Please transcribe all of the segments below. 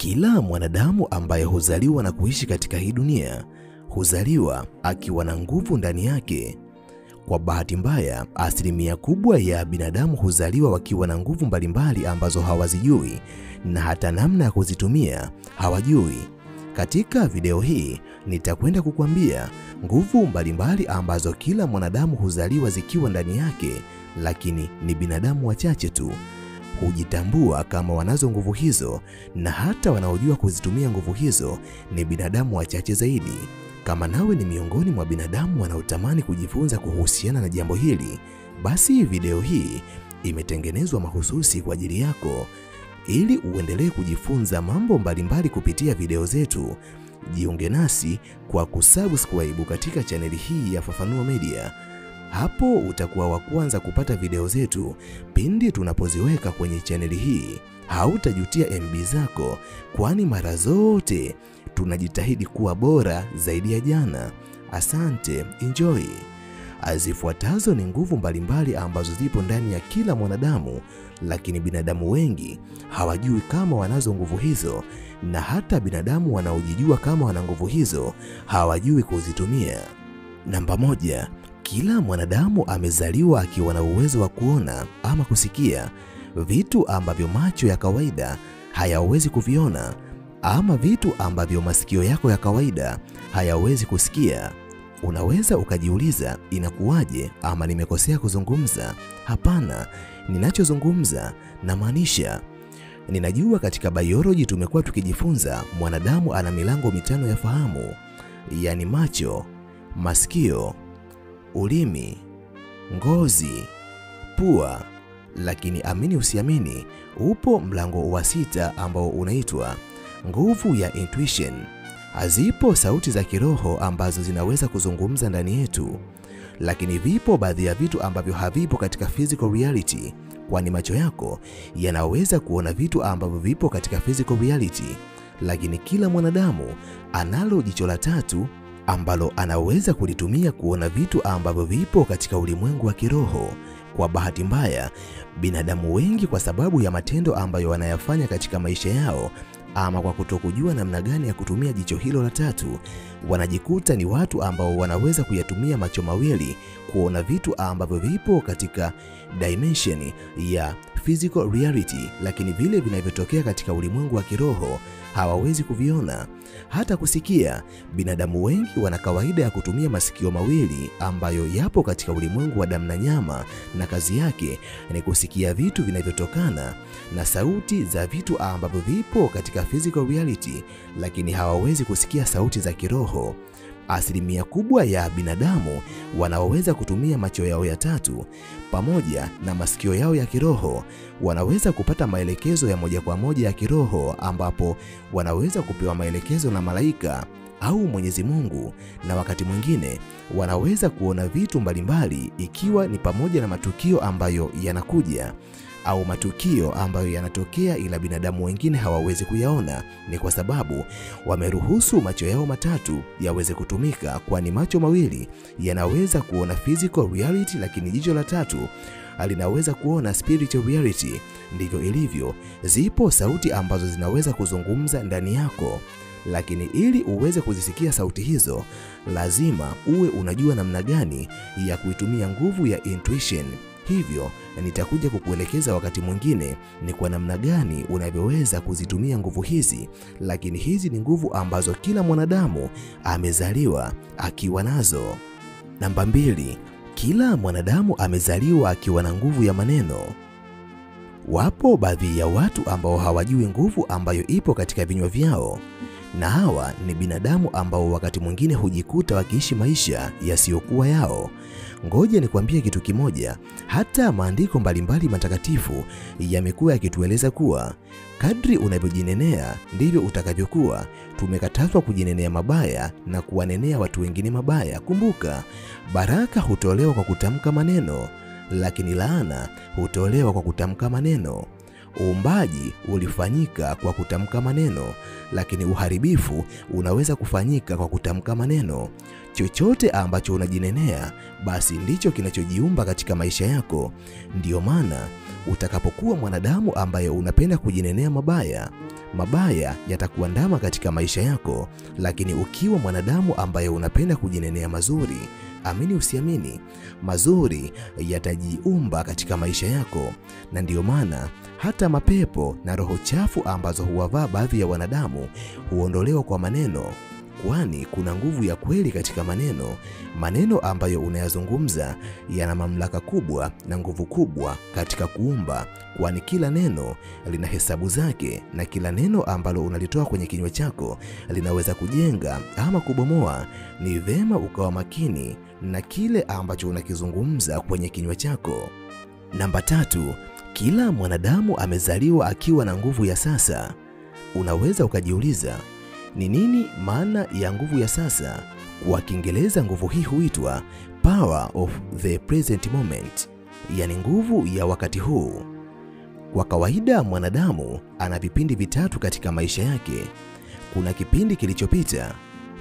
Kila mwanadamu ambaye huzaliwa na kuishi katika hii dunia huzaliwa akiwa na nguvu ndani yake. Kwa bahati mbaya, asilimia kubwa ya binadamu huzaliwa wakiwa na nguvu mbalimbali ambazo hawazijui na hata namna ya kuzitumia hawajui. Katika video hii nitakwenda kukuambia nguvu mbalimbali ambazo kila mwanadamu huzaliwa zikiwa ndani yake, lakini ni binadamu wachache tu hujitambua kama wanazo nguvu hizo, na hata wanaojua kuzitumia nguvu hizo ni binadamu wachache zaidi. Kama nawe ni miongoni mwa binadamu wanaotamani kujifunza kuhusiana na jambo hili, basi video hii imetengenezwa mahususi kwa ajili yako. Ili uendelee kujifunza mambo mbalimbali kupitia video zetu, jiunge nasi kwa kusubscribe katika chaneli hii ya Fafanuo Media. Hapo utakuwa wa kwanza kupata video zetu pindi tunapoziweka kwenye chaneli hii. Hautajutia MB zako, kwani mara zote tunajitahidi kuwa bora zaidi ya jana. Asante, enjoy. Zifuatazo ni nguvu mbalimbali ambazo zipo ndani ya kila mwanadamu, lakini binadamu wengi hawajui kama wanazo nguvu hizo, na hata binadamu wanaojijua kama wana nguvu hizo hawajui kuzitumia. Namba 1. Kila mwanadamu amezaliwa akiwa na uwezo wa kuona ama kusikia vitu ambavyo macho ya kawaida hayawezi kuviona, ama vitu ambavyo masikio yako ya kawaida hayawezi kusikia. Unaweza ukajiuliza, inakuwaje ama nimekosea kuzungumza? Hapana, ninachozungumza na maanisha. Ninajua katika biology tumekuwa tukijifunza mwanadamu ana milango mitano ya fahamu, yani macho, masikio, ulimi, ngozi, pua, lakini amini usiamini, upo mlango wa 6 ambao unaitwa nguvu ya intuition. Zipo sauti za kiroho ambazo zinaweza kuzungumza ndani yetu, lakini vipo baadhi ya vitu ambavyo havipo katika physical reality, kwani macho yako yanaweza kuona vitu ambavyo vipo katika physical reality, lakini kila mwanadamu analo jicho la tatu ambalo anaweza kulitumia kuona vitu ambavyo vipo katika ulimwengu wa kiroho. Kwa bahati mbaya, binadamu wengi kwa sababu ya matendo ambayo wanayafanya katika maisha yao, ama kwa kutokujua namna gani ya kutumia jicho hilo la tatu, wanajikuta ni watu ambao wanaweza kuyatumia macho mawili kuona vitu ambavyo vipo katika dimension ya physical reality, lakini vile vinavyotokea katika ulimwengu wa kiroho hawawezi kuviona. Hata kusikia, binadamu wengi wana kawaida ya kutumia masikio mawili ambayo yapo katika ulimwengu wa damu na nyama, na kazi yake ni kusikia vitu vinavyotokana na sauti za vitu ambavyo vipo katika physical reality, lakini hawawezi kusikia sauti za kiroho. Asilimia kubwa ya binadamu wanaoweza kutumia macho yao ya tatu pamoja na masikio yao ya kiroho wanaweza kupata maelekezo ya moja kwa moja ya kiroho, ambapo wanaweza kupewa maelekezo na malaika au Mwenyezi Mungu, na wakati mwingine wanaweza kuona vitu mbalimbali, ikiwa ni pamoja na matukio ambayo yanakuja au matukio ambayo yanatokea ila binadamu wengine hawawezi kuyaona. Ni kwa sababu wameruhusu macho yao matatu yaweze kutumika, kwani macho mawili yanaweza kuona physical reality, lakini jicho la tatu linaweza kuona spiritual reality. Ndivyo ilivyo. Zipo sauti ambazo zinaweza kuzungumza ndani yako, lakini ili uweze kuzisikia sauti hizo lazima uwe unajua namna gani ya kuitumia nguvu ya intuition. Hivyo nitakuja kukuelekeza wakati mwingine ni kwa namna gani unavyoweza kuzitumia nguvu hizi, lakini hizi ni nguvu ambazo kila mwanadamu amezaliwa akiwa nazo. Namba 2. Kila mwanadamu amezaliwa akiwa na nguvu ya maneno. Wapo baadhi ya watu ambao hawajui nguvu ambayo ipo katika vinywa vyao, na hawa ni binadamu ambao wakati mwingine hujikuta wakiishi maisha yasiyokuwa yao. Ngoja nikwambie kitu kimoja, hata maandiko mbalimbali matakatifu yamekuwa yakitueleza kuwa kadri unavyojinenea ndivyo utakavyokuwa. Tumekatazwa kujinenea mabaya na kuwanenea watu wengine mabaya. Kumbuka, baraka hutolewa kwa kutamka maneno, lakini laana hutolewa kwa kutamka maneno. Uumbaji ulifanyika kwa kutamka maneno, lakini uharibifu unaweza kufanyika kwa kutamka maneno. Chochote ambacho unajinenea basi ndicho kinachojiumba katika maisha yako. Ndiyo maana utakapokuwa mwanadamu ambaye unapenda kujinenea mabaya, mabaya yatakuandama katika maisha yako, lakini ukiwa mwanadamu ambaye unapenda kujinenea mazuri, amini usiamini, mazuri yatajiumba katika maisha yako. Na ndiyo maana hata mapepo na roho chafu ambazo huwavaa baadhi ya wanadamu huondolewa kwa maneno, kwani kuna nguvu ya kweli katika maneno. Maneno ambayo unayazungumza yana mamlaka kubwa na nguvu kubwa katika kuumba, kwani kila neno lina hesabu zake, na kila neno ambalo unalitoa kwenye kinywa chako linaweza kujenga ama kubomoa. Ni vema ukawa makini na kile ambacho unakizungumza kwenye kinywa chako. Namba 3, kila mwanadamu amezaliwa akiwa na nguvu ya sasa. Unaweza ukajiuliza, ni nini maana ya nguvu ya sasa? Kwa Kiingereza nguvu hii huitwa power of the present moment, yani nguvu ya wakati huu. Kwa kawaida mwanadamu ana vipindi vitatu katika maisha yake. Kuna kipindi kilichopita,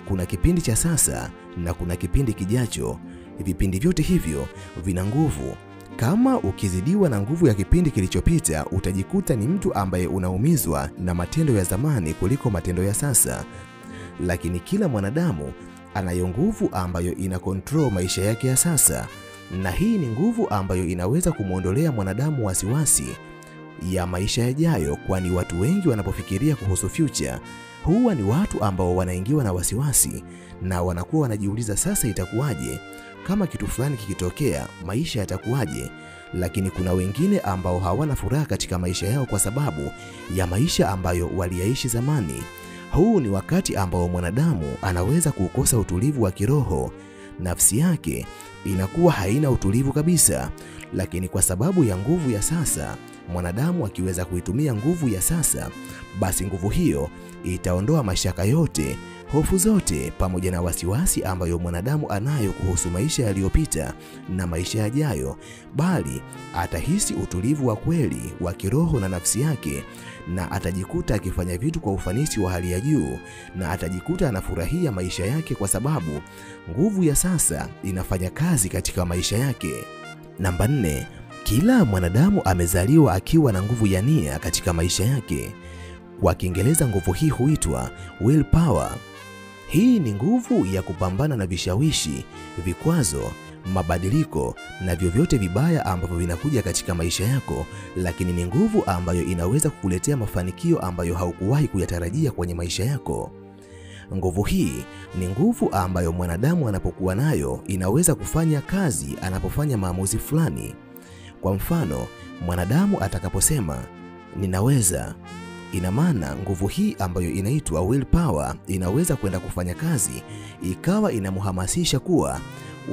kuna kipindi cha sasa, na kuna kipindi kijacho. Vipindi vyote hivyo vina nguvu. Kama ukizidiwa na nguvu ya kipindi kilichopita, utajikuta ni mtu ambaye unaumizwa na matendo ya zamani kuliko matendo ya sasa. Lakini kila mwanadamu anayo nguvu ambayo ina control maisha yake ya sasa, na hii ni nguvu ambayo inaweza kumuondolea mwanadamu wasiwasi ya maisha yajayo, kwani watu wengi wanapofikiria kuhusu future huwa ni watu ambao wanaingiwa na wasiwasi na wanakuwa wanajiuliza, sasa itakuwaje kama kitu fulani kikitokea, maisha yatakuwaje? Lakini kuna wengine ambao hawana furaha katika maisha yao kwa sababu ya maisha ambayo waliyaishi zamani. Huu ni wakati ambao mwanadamu anaweza kukosa utulivu wa kiroho, nafsi yake inakuwa haina utulivu kabisa. Lakini kwa sababu ya nguvu ya sasa, mwanadamu akiweza kuitumia nguvu ya sasa, basi nguvu hiyo itaondoa mashaka yote, hofu zote, pamoja na wasiwasi ambayo mwanadamu anayo kuhusu maisha yaliyopita na maisha yajayo, bali atahisi utulivu wa kweli wa kiroho na nafsi yake, na atajikuta akifanya vitu kwa ufanisi wa hali ya juu, na atajikuta anafurahia maisha yake kwa sababu nguvu ya sasa inafanya kazi katika maisha yake. Namba 4, kila mwanadamu amezaliwa akiwa na nguvu ya nia katika maisha yake. Kwa Kiingereza nguvu hii huitwa willpower. Hii ni nguvu ya kupambana na vishawishi, vikwazo, mabadiliko na vyovyote vibaya ambavyo vinakuja katika maisha yako, lakini ni nguvu ambayo inaweza kukuletea mafanikio ambayo haukuwahi kuyatarajia kwenye maisha yako. Nguvu hii ni nguvu ambayo mwanadamu anapokuwa nayo inaweza kufanya kazi anapofanya maamuzi fulani. Kwa mfano, mwanadamu atakaposema ninaweza, ina maana nguvu hii ambayo inaitwa willpower inaweza kwenda kufanya kazi, ikawa inamhamasisha kuwa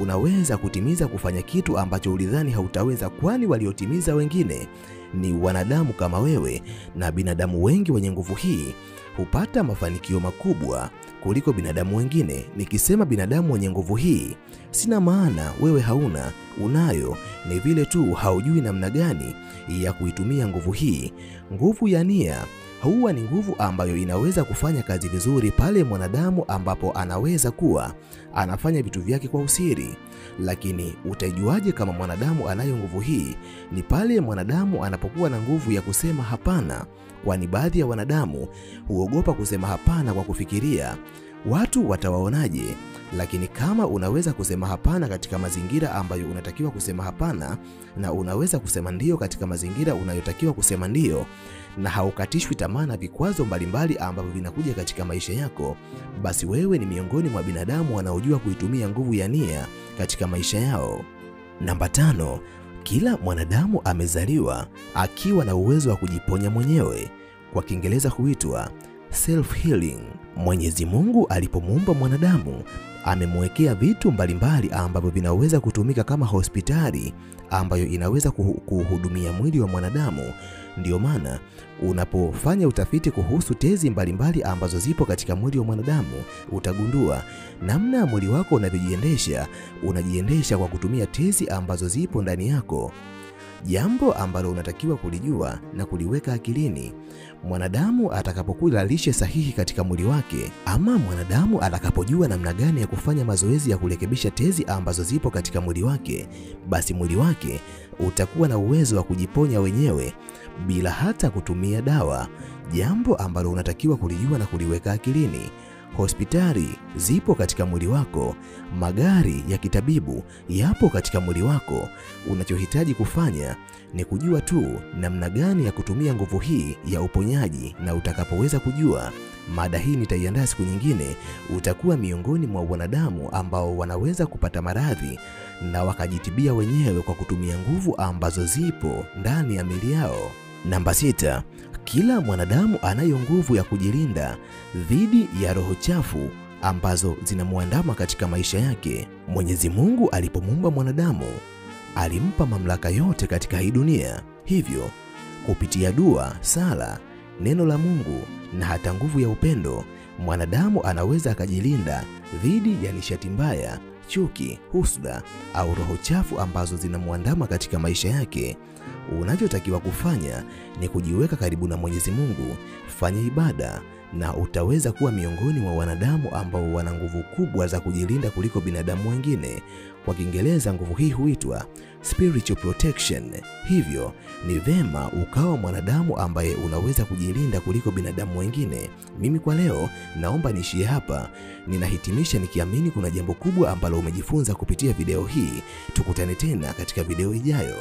unaweza kutimiza kufanya kitu ambacho ulidhani hautaweza, kwani waliotimiza wengine ni wanadamu kama wewe, na binadamu wengi wenye nguvu hii hupata mafanikio makubwa kuliko binadamu wengine. Nikisema binadamu wenye nguvu hii, sina maana wewe hauna, unayo, ni vile tu haujui namna gani ya kuitumia nguvu hii. Nguvu ya nia huwa ni nguvu ambayo inaweza kufanya kazi vizuri pale mwanadamu ambapo anaweza kuwa anafanya vitu vyake kwa usiri. Lakini utajuaje kama mwanadamu anayo nguvu hii? Ni pale mwanadamu anapokuwa na nguvu ya kusema hapana, kwani baadhi ya wanadamu huogopa kusema hapana kwa kufikiria watu watawaonaje. Lakini kama unaweza kusema hapana katika mazingira ambayo unatakiwa kusema hapana, na unaweza kusema ndio katika mazingira unayotakiwa kusema ndio, na haukatishwi tamaa na vikwazo mbalimbali ambavyo vinakuja katika maisha yako, basi wewe ni miongoni mwa binadamu wanaojua kuitumia nguvu ya nia katika maisha yao. Namba 5, kila mwanadamu amezaliwa akiwa na uwezo wa kujiponya mwenyewe. Kwa Kiingereza huitwa self healing. Mwenyezi Mungu alipomuumba mwanadamu amemwekea vitu mbalimbali ambavyo vinaweza kutumika kama hospitali ambayo inaweza kuhudumia mwili wa mwanadamu. Ndiyo maana unapofanya utafiti kuhusu tezi mbalimbali ambazo zipo katika mwili wa mwanadamu, utagundua namna mwili wako unavyojiendesha, unajiendesha kwa kutumia tezi ambazo zipo ndani yako. Jambo ambalo unatakiwa kulijua na kuliweka akilini, mwanadamu atakapokula lishe sahihi katika mwili wake, ama mwanadamu atakapojua namna gani ya kufanya mazoezi ya kurekebisha tezi ambazo zipo katika mwili wake, basi mwili wake utakuwa na uwezo wa kujiponya wenyewe bila hata kutumia dawa. jambo ambalo unatakiwa kulijua na kuliweka akilini. Hospitali zipo katika mwili wako, magari ya kitabibu yapo katika mwili wako. Unachohitaji kufanya ni kujua tu namna gani ya kutumia nguvu hii ya uponyaji, na utakapoweza kujua, mada hii nitaiandaa siku nyingine, utakuwa miongoni mwa wanadamu ambao wanaweza kupata maradhi na wakajitibia wenyewe kwa kutumia nguvu ambazo zipo ndani ya miili yao. Namba 6. Kila mwanadamu anayo nguvu ya kujilinda dhidi ya roho chafu ambazo zinamuandama katika maisha yake. Mwenyezi Mungu alipomuumba mwanadamu, alimpa mamlaka yote katika hii dunia. Hivyo, kupitia dua, sala, neno la Mungu na hata nguvu ya upendo, mwanadamu anaweza akajilinda dhidi ya nishati mbaya, chuki, husda au roho chafu ambazo zinamuandama katika maisha yake. Unachotakiwa kufanya ni kujiweka karibu na Mwenyezi Mungu, fanya ibada, na utaweza kuwa miongoni mwa wanadamu ambao wana nguvu kubwa za kujilinda kuliko binadamu wengine. Kwa Kiingereza nguvu hii huitwa spiritual protection. Hivyo ni vema ukawa mwanadamu ambaye unaweza kujilinda kuliko binadamu wengine. Mimi kwa leo naomba niishie hapa. Ninahitimisha nikiamini kuna jambo kubwa ambalo umejifunza kupitia video hii. Tukutane tena katika video ijayo.